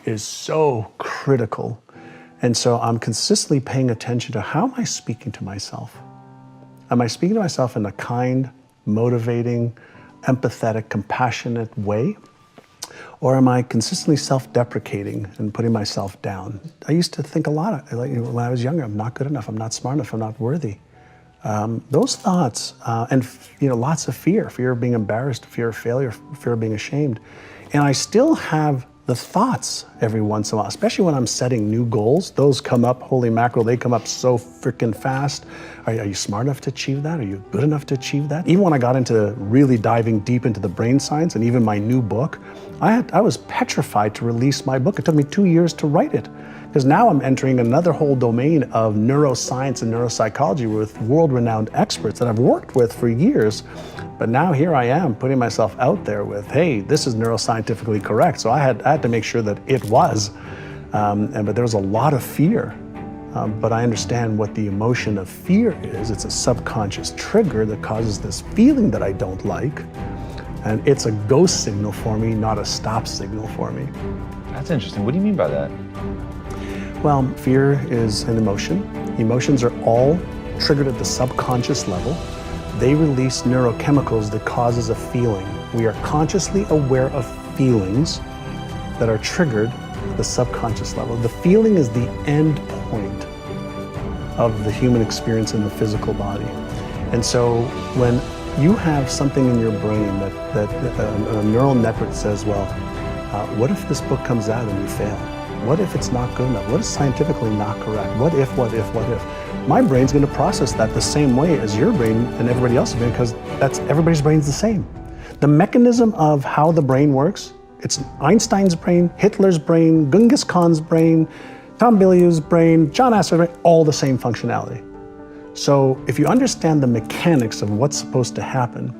book is so critical. And so I'm consistently paying attention to how am I speaking to myself? Am I speaking to myself in a kind, motivating, empathetic, compassionate way? Or am I consistently self-deprecating and putting myself down? I used to think a lot, when I was younger, I'm not good enough, I'm not smart enough, I'm not worthy. Those thoughts, and lots of fear of being embarrassed, fear of failure, fear of being ashamed. And I still have the thoughts every once in a while, especially when I'm setting new goals. Those come up, holy mackerel, they come up so freaking fast. Are you smart enough to achieve that? Are you good enough to achieve that? Even when I got into really diving deep into the brain science and even my new book, I was petrified to release my book. It took me 2 years to write it, because now I'm entering another whole domain of neuroscience and neuropsychology with world-renowned experts that I've worked with for years. But now here I am putting myself out there with, hey, this is neuroscientifically correct. So I had to make sure that it was. But there was a lot of fear. But I understand what the emotion of fear is. It's a subconscious trigger that causes this feeling that I don't like. And it's a go signal for me, not a stop signal for me. That's interesting. What do you mean by that? Well, fear is an emotion. Emotions are all triggered at the subconscious level. They release neurochemicals that causes a feeling. We are consciously aware of feelings that are triggered at the subconscious level. The feeling is the end point of the human experience in the physical body. And so when you have something in your brain that a neural network says, well, what if this book comes out and you fail? What if it's not good enough? What is scientifically not correct? What if? My brain's going to process that the same way as your brain and everybody else's brain, because everybody's brain's the same. The mechanism of how the brain works, it's Einstein's brain, Hitler's brain, Genghis Khan's brain, Tom Bilyeu's brain, John Astor's brain, all the same functionality. So if you understand the mechanics of what's supposed to happen,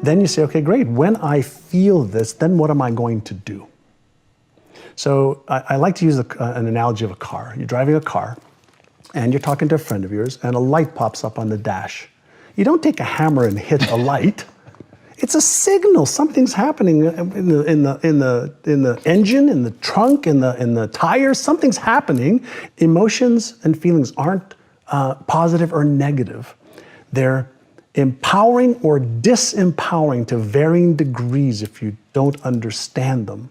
then you say, okay, great, when I feel this, then what am I going to do? So I like to use an analogy of a car. You're driving a car, and you're talking to a friend of yours, and a light pops up on the dash. You don't take a hammer and hit a light. It's a signal. Something's happening in the engine, in the trunk, in the tires. Something's happening. Emotions and feelings aren't positive or negative. They're empowering or disempowering to varying degrees if you don't understand them.